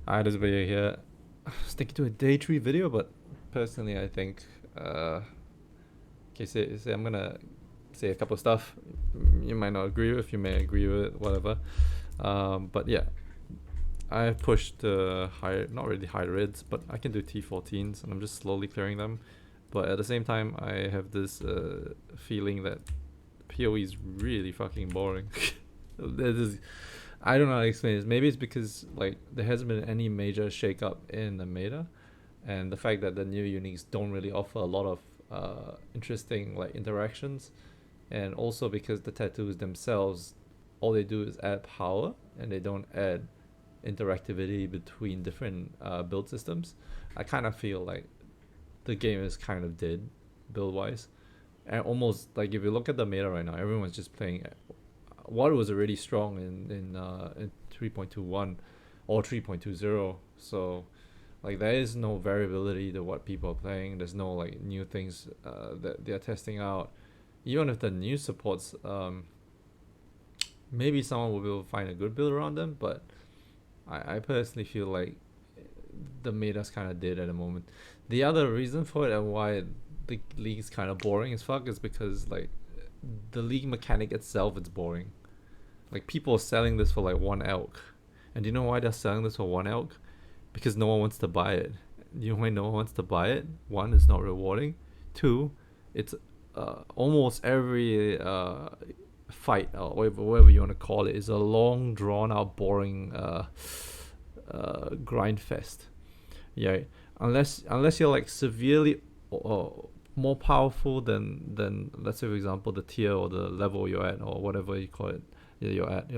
Hi, this video here. Sticking to a day 3 video, but personally, I think, okay, say I'm gonna say a couple of stuff. You might not agree with, you may agree with it, whatever. But yeah, I've pushed higher, not really high rids, but I can do T14s, and I'm just slowly clearing them. But at the same time, I have this feeling that PoE is really fucking boring. I don't know how to explain this. Maybe it's because like there hasn't been any major shake up in the meta, and the fact that the new uniques don't really offer a lot of interesting like interactions, and also because the tattoos themselves, all they do is add power and they don't add interactivity between different build systems. I kind of feel like the game is kind of dead build wise, and almost like if you look at the meta right now, everyone's just playing what was already strong in 3.21 or 3.20. So like there is no variability to what people are playing. There's no like new things that they're testing out. Even if the new supports, maybe someone will be able to find a good build around them, but I personally feel like the meta's kind of dead at the moment. The other reason for it and why the league is kind of boring as fuck is because like the league mechanic itself is boring. Like people are selling this for like one elk, and do you know why they're selling this for one elk? Because no one wants to buy it. You know why no one wants to buy it? One, it's not rewarding. Two, it's almost every fight or whatever you want to call it is a long, drawn out, boring grind fest. Yeah, unless you're like severely more powerful than let's say for example the tier or the level you're at or whatever you call it you're at.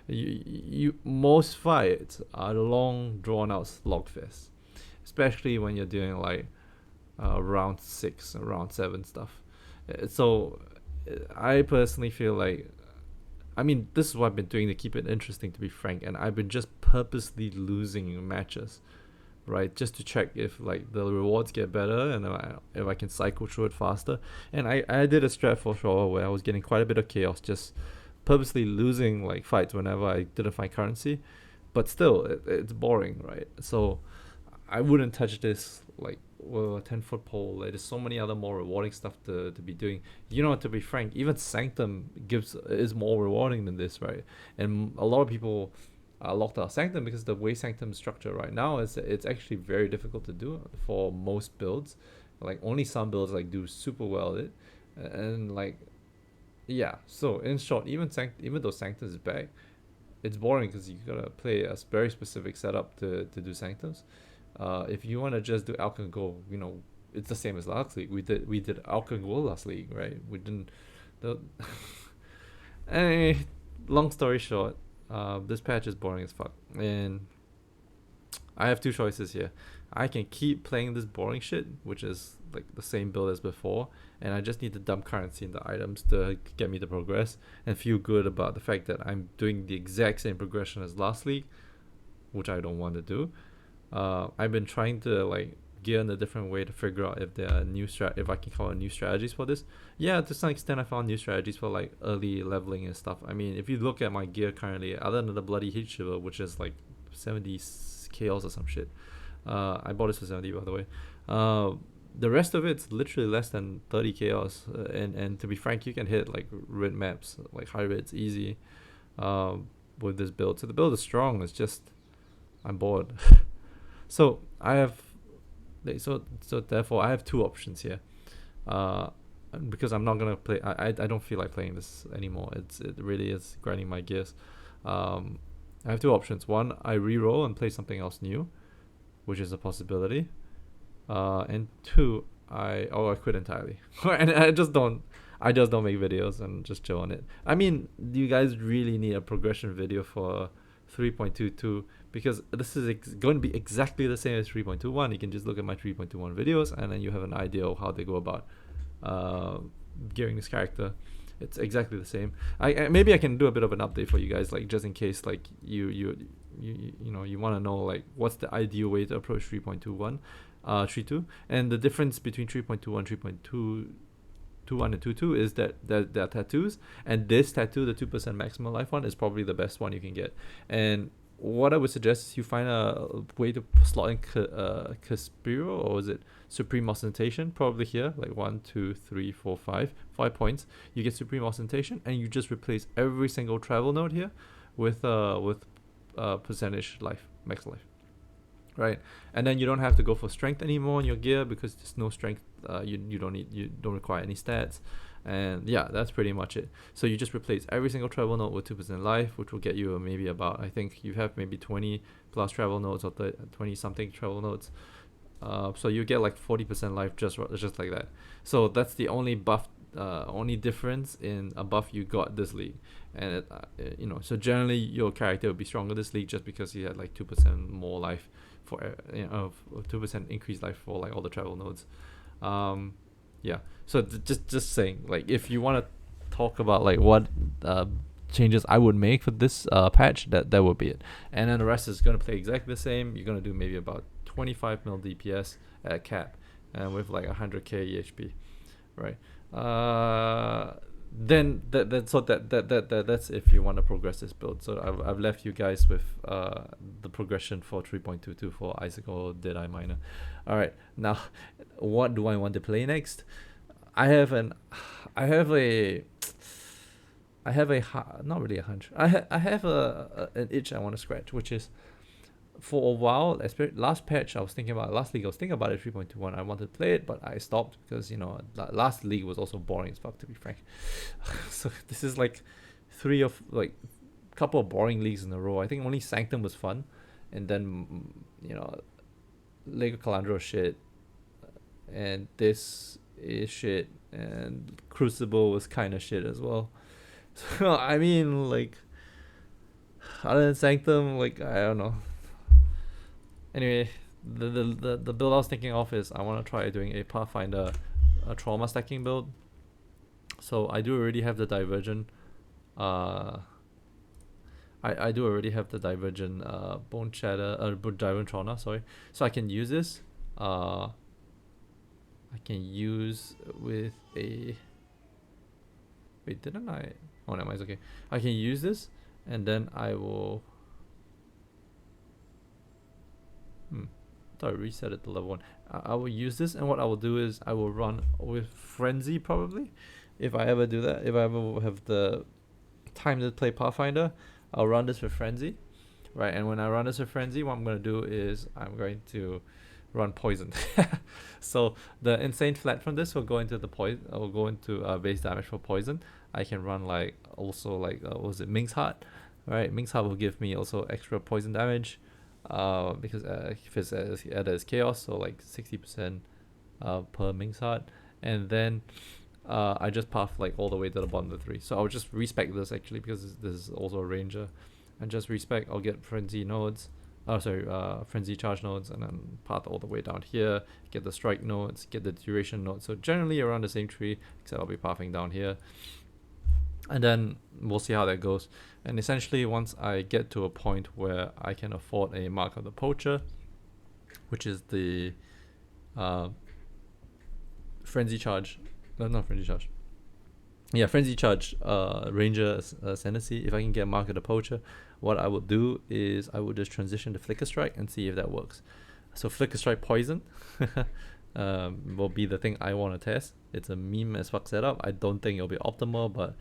You most fights are long drawn out slogfest, especially when you're doing like round 6 or round 7 stuff. So I personally feel like, I mean, this is what I've been doing to keep it interesting, to be frank, and I've been just purposely losing matches, right? Just to check if like the rewards get better and if I can cycle through it faster. And I did a strat for sure where I was getting quite a bit of chaos, just purposely losing like fights whenever I didn't find currency. But still, it's boring, right? So I wouldn't touch this like with a 10-foot pole. There's so many other more rewarding stuff to be doing. You know, to be frank, even Sanctum is more rewarding than this, right? And a lot of people locked out Sanctum because the way Sanctum is structured right now is it's actually very difficult to do for most builds. Like only some builds like do super well at it, and like yeah. So in short, even though Sanctum is back, it's boring because you gotta play a very specific setup to do Sanctums. If you want to just do Alchemy Go, you know, it's the same as last league. We did Alchemy Go last league, right? We didn't. The anyway, long story short, this patch is boring as fuck, and I have two choices here. I can keep playing this boring shit, which is like the same build as before, and I just need to dump currency in the items to get me to progress and feel good about the fact that I'm doing the exact same progression as last league, which I don't want to do. I've been trying to like gear in a different way to figure out if there are if I can call it new strategies for this. Yeah, to some extent I found new strategies for like early leveling and stuff. I mean, if you look at my gear currently, other than the bloody heat shiver, which is like 70 chaos or some shit. I bought this for 70 by the way. The rest of it's literally less than 30 chaos, and to be frank, you can hit like red maps, like high reds easy, with this build. So the build is strong. It's just I'm bored. So I have, so therefore I have two options here. Uh, because I'm not gonna play. I don't feel like playing this anymore. It really is grinding my gears. I have two options. One, I re-roll and play something else new, which is a possibility. And two, I quit entirely. And I just don't make videos and just chill on it. I mean, do you guys really need a progression video for 3.22? Because this is going to be exactly the same as 3.21. You can just look at my 3.21 videos and then you have an idea of how they go about gearing this character. It's exactly the same. I maybe I can do a bit of an update for you guys, like just in case like you know you want to know like what's the ideal way to approach 3.21 3.2, and the difference between 3.21 3.21 and 2.2 is that there are tattoos, and this tattoo, the 2% maximum life one, is probably the best one you can get. And what I would suggest is you find a way to slot in Caspiro, or is it Supreme Ostentation? Probably here, like 1, 2, 3, 4, 5, 5 points. You get Supreme Ostentation, and you just replace every single travel node here with percentage life, max life, right? And then you don't have to go for strength anymore in your gear because there's no strength. You don't require any stats. And yeah, that's pretty much it. So you just replace every single travel node with 2% life, which will get you maybe about, I think you have maybe 20 plus travel nodes or 20 something travel nodes. So you get like 40% life just like that. So that's the only buff, only difference in a buff you got this league. And so generally your character will be stronger this league just because he had like 2% more life for 2% increased life for like all the travel nodes. Yeah, so just saying, like, if you want to talk about like what changes I would make for this patch, that would be it. And then the rest is going to play exactly the same. You're going to do maybe about 25 mil DPS at cap, and with like 100k EHP, right? Then that's if you want to progress this build. So I've left you guys with the progression for 3.22 for icicle did I miner. All right, now what do I want to play next? I have a not really a hunch. I have an itch I want to scratch, which is, for a while, last patch I was thinking about, last league I was thinking about it, 3.21. I wanted to play it, but I stopped because last league was also boring as fuck, to be frank. So this is like couple of boring leagues in a row. I think only Sanctum was fun, and then Lego Calandra shit, and this is shit, and Crucible was kind of shit as well. So I mean, like, other than Sanctum, like, I don't know. Anyway, the build I was thinking of is I want to try doing a Pathfinder trauma stacking build. So I do already have the Divergent. I do already have the Divergent Bone Shatter, Divergent Trauma, sorry. So I can use this. I can use with a... Wait, didn't I? Oh, no, it's okay. I can use this, and then I will... I thought I reset it to level 1. I will use this, and what I will do is I will run with Frenzy, probably. If I ever do that, if I ever have the time to play Pathfinder, I'll run this with Frenzy. Right, and when I run this with Frenzy, what I'm going to do is I'm going to run Poison. So the insane flat from this will go into the poison. Will go into base damage for Poison. I can run like also like what was it, Ming's Heart, right? Ming's Heart will give me also extra poison damage, because if it's added as chaos, so like 60% per Ming's Heart, and then I just path like all the way to the bottom of the 3. So I'll just respec this actually because this is also a ranger, and just respec. I'll get frenzy nodes. Frenzy charge nodes, and then path all the way down here, get the strike nodes, get the duration nodes. So generally around the same tree, except I'll be pathing down here. And then we'll see how that goes. And essentially once I get to a point where I can afford a Mark of the Poacher, which is the Frenzy Charge, not Frenzy Charge. Yeah, Frenzy Charge Ranger Ascendancy. If I can get Mark of the Poacher, what I would do is I would just transition to Flicker Strike and see if that works. So Flicker Strike Poison will be the thing I want to test. It's a meme as fuck setup. I don't think it'll be optimal, but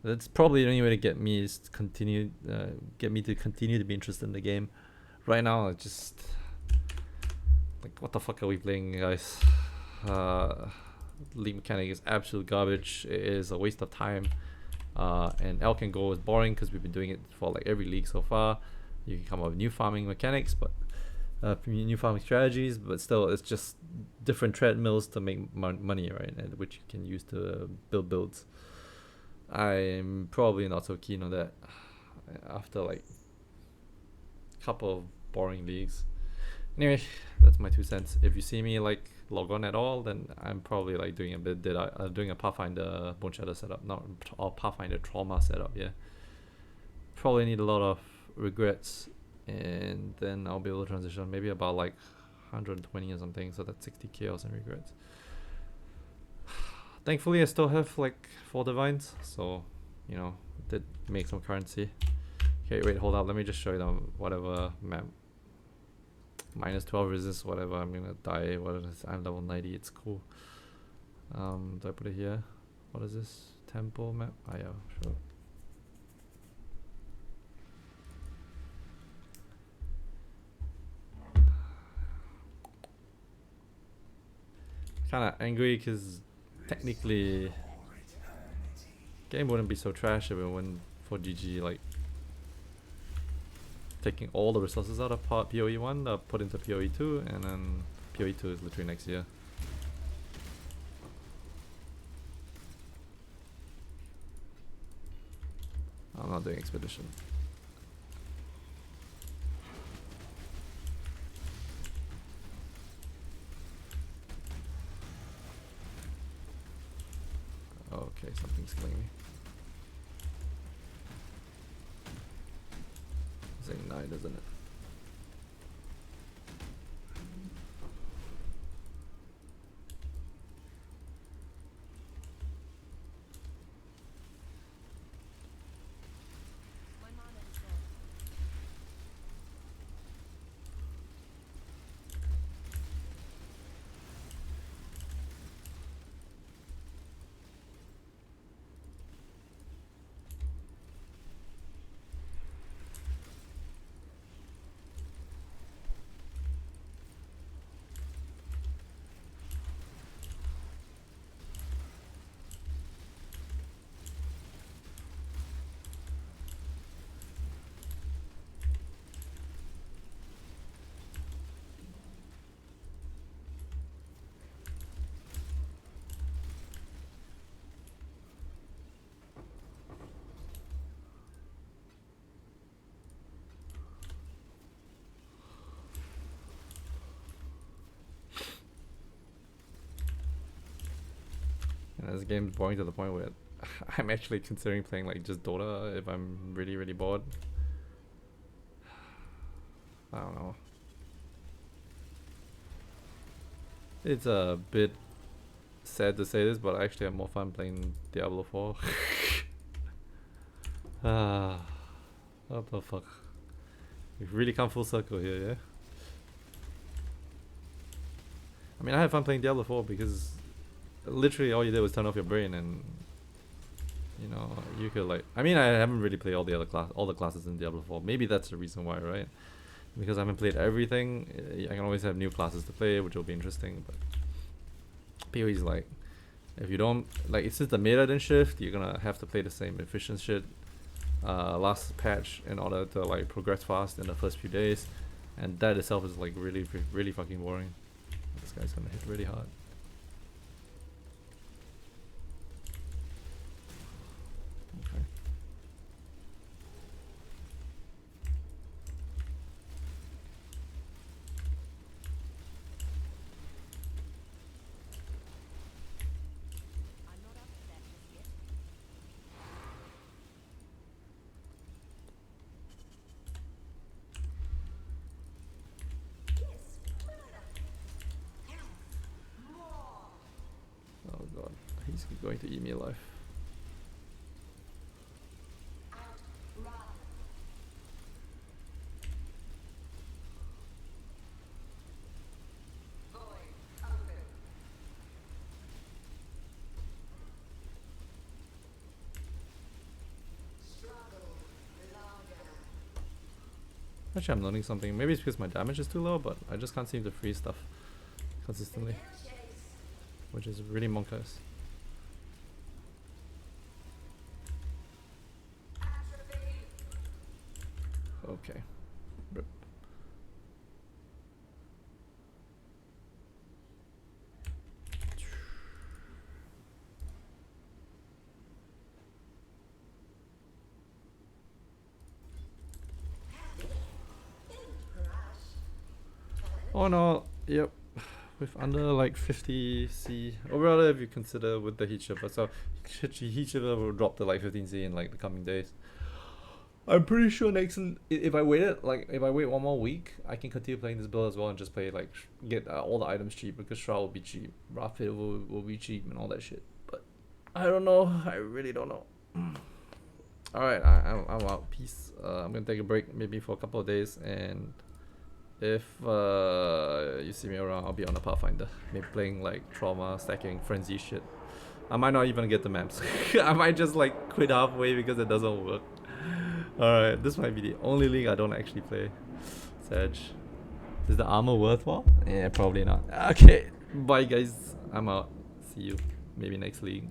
that's probably the only way to get me to continue to be interested in the game. Right now, I just like, what the fuck are we playing, guys? League mechanic is absolute garbage. It is a waste of time. And Elk and Go is boring because we've been doing it for like every league so far. You can come up with new farming mechanics, but new farming strategies, but still it's just different treadmills to make money, right? And which you can use to build builds. I'm probably not so keen on that after like a couple of boring leagues. Anyway, that's my 2 cents. If you see me like log on at all, then I'm probably like doing a Pathfinder Bone Shatter setup, not a Pathfinder Trauma setup. Yeah, probably need a lot of regrets, and then I'll be able to transition maybe about like 120 or something, so that's 60 chaos and regrets. Thankfully I still have like 4 divines, so did make some currency. Okay, wait, hold up. Let me just show you them whatever map. Minus 12 resist, whatever. I'm gonna die. What is this? I'm level 90. It's cool. Do I put it here? What is this? Temple map? Ah, yeah, sure. Kinda angry because technically game wouldn't be so trash if it went for GG, like taking all the resources out of PoE 1, put into PoE 2, and then PoE 2 is literally next year. I'm not doing expedition. Okay, something's killing me. Saying 9, isn't it? And this game's boring to the point where I'm actually considering playing like just Dota if I'm really really bored. I don't know. It's a bit sad to say this, but I actually have more fun playing Diablo 4. What the fuck? We've really come full circle here, yeah? I mean, I had fun playing Diablo 4 because literally all you did was turn off your brain and you know, you could like, I mean, I haven't really played all the classes in Diablo 4. Maybe that's the reason why, right? Because I haven't played everything, I can always have new classes to play, which will be interesting, but PoE is like, if you don't, like, since the meta didn't shift, you're gonna have to play the same efficient shit last patch in order to like progress fast in the first few days, and that itself is like really really fucking boring. This guy's gonna hit really hard. Okay. Oh god, he's going to eat me alive. Actually, I'm learning something. Maybe it's because my damage is too low, but I just can't seem to freeze stuff consistently, which is really monk-ass. Okay. Rip. Oh no, yep. With under like 50 C, or rather if you consider with the heat shipper. So heat shipper will drop to like 15 C in like the coming days. I'm pretty sure next, if I wait one more week, I can continue playing this build as well and just play like, get all the items cheap, because Shroud will be cheap, Rapid will be cheap and all that shit. But I don't know, I really don't know. Alright, I'm out. Peace. I'm gonna take a break maybe for a couple of days, and if you see me around, I'll be on a Pathfinder. Maybe playing like trauma, stacking, frenzy shit. I might not even get the maps. I might just like quit halfway because it doesn't work. Alright, this might be the only league I don't actually play. Sag. Is the armor worthwhile? Yeah, probably not. Okay, bye guys. I'm out. See you. Maybe next league.